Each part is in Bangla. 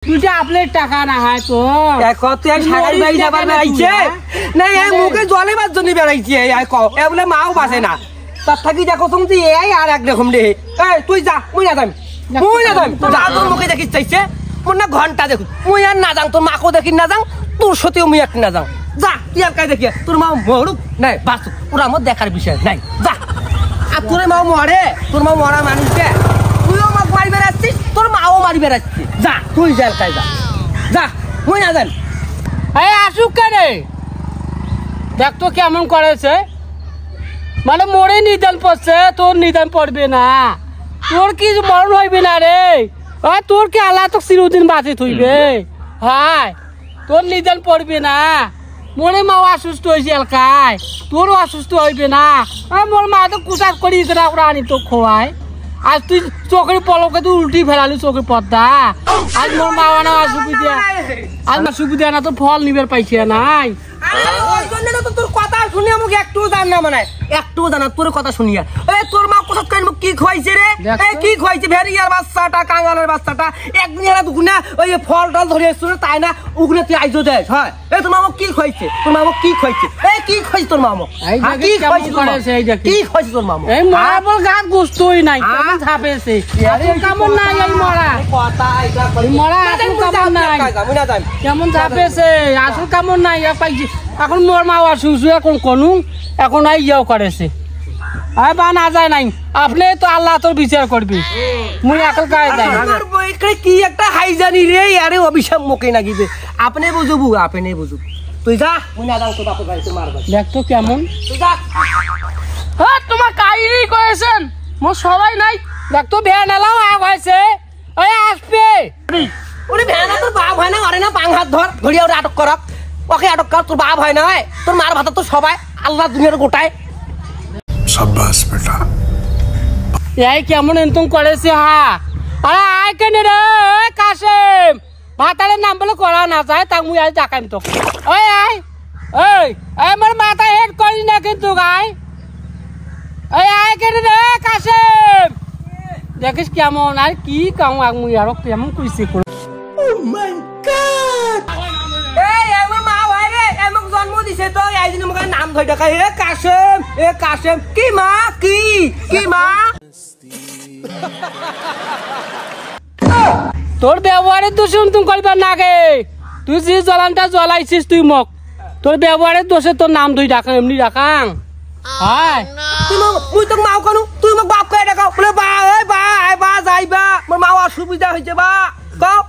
তুই যে আপনার টাকা না হয় তো কত সাগাই বাড়ি যাবার বেড়াইছে না মুখে জলে বার জন্য বেড়াইছে বলে মাও বাসে না তার থাকি দেখো তুমি এই আর একরকম রে তুই যা মুই না যাই তোর মুখে দেখিস চাইছে মোর না ঘন্টা দেখুন মুই আর না যাং তোর মাকেও দেখি না যাং তোর সত্যিও মুই এক না যাং যা তুই আর কাই দেখি তোর মা মরুক নাই বাঁচুক ওরা আমার দেখার বিষয় নাই যা আর তোর মাও মরে তোর মা মরা মানুষকে তুইও মাকে মারি বেড়াচ্ছিস তোর মাও মারি বেড়াচ্ছিস যা তুই যা কাই যা যা মুই না যান এই আসুক কেনে দেখ তো কেমন করেছে মানে মোরে নিদান পড়ছে তোর নিদান পড়বে না তোর কি মরণ হইবে না রে তোর কি আল্লাহ তো চিরদিন বাঁচে থইবে হায় তোর নিদান পড়বে না মোরে মাও অসুস্থ হয়েছে এলাকায় তোরও অসুস্থ হইবে না মোর মা তো কুচার করি ওরা আনি তো খোয়ায় আজ তুই চোখের পলকে তুই উল্টি ফেলালি চোখের পর্দা আজ মোর মা না অসুবিধা আজ অসুবিধা না তো ফল নিবার পাইছে নাই তোর কথা শুনি আমাকে একটু জান না মানে একটু জানা তোর কথা শুনিয়া তোর মা কোথাও কি খাইছে রে কি খাইছে ভেরিয়ার বাচ্চাটা কাঙ্গালের বাচ্চাটা একদিন এরা দুগুনা ওই ফল টল ধরে এসছো তাই না উগনে তুই আইজো দেখ হয় তোর মামা কি খাইছে তোর মামা কি খাইছে কি খাইছে তোর মামা কি খাইছে কি খাইছে তোর মামা এই মরা বল গাত গুস্তই নাই কেমন ছাপেছে কেমন নাই এই মরা কথা মরা কেমন নাই কেমন ছাপেছে আসল কেমন নাই পাইছি এখন মোর মা অসুস্থ এখন কোন এখন আই ইয়েও করেছে বা না যায় নাই আপনি তো আল্লাহ তোর বিচার করবি মুই এখন কাজ যাই কি একটা হাইজানি রে আরে অভিশাপ মুখে নাগিবে আপনি বুঝবু আপনি বুঝবু তুই যা মুই না যাও তো বাপের বাড়িতে মারবা দেখ তো কেমন তুই যা হ্যাঁ তোমার কাহিনী করেছেন মোর সবাই নাই দেখ তো ভ্যান এলাও আগ হয়েছে ওই আসবে ওরে ভ্যান তোর বাপ হয় না আরে না পাং হাত ধর ঘড়িয়া ওরে আটক করক ওকে আটক কর তোর বাপ হয় না তোর মার ভাতা তো সবাই আল্লাহ দুনিয়ার গোটায় शाबाश बेटा এই কেমন এন্তম করেছে আরে আয় কেন রে কাশেম ভাতারের নাম বলে করা না যায় তা মুই আজ ডাকাইম তো ওই আয় এই আমার মাথা হেড করিস না কিন্তু গাই এই আয় কেন রে কাশেম দেখিস কেমন আর কি কাম মুই আর কেমন কইছি ও মাই গড জন্ম দিছে তো এইদিন আমাকে নাম ধরে ডাকা হে কাশেম কি মা কি মা তোর ব্যবহারের দোষে তুমি করবার না গে তুই যে জ্বলানটা জ্বলাইছিস তুই মক তোর ব্যবহারের দোষে তোর নাম ধরে ডাকা এমনি ডাকাং হায় তুই তো মাও কানু তুই মোক বাপ কয়ে ডাকাও বলে বা এই বা যাইবা মোর মা অসুবিধা হইছে বা কও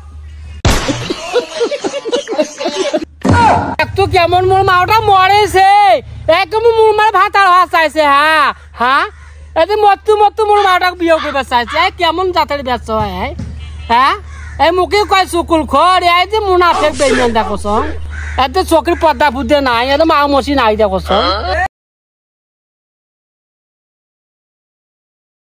তো কেমন মোর মাওটা মরেছে একদম মোর মার ভাতার হওয়া চাইছে হ্যাঁ এতে মত্তু মোর মাওটাকে বিয়ে করবে চাইছে কেমন জাতের ব্যস্ত হয় হ্যাঁ এই মুখে কয় চকুল খর এই যে মুনাফেক বেইমান দেখছ এতে চোখের পর্দা ফুটে নাই এত মা মশি নাই দেখছ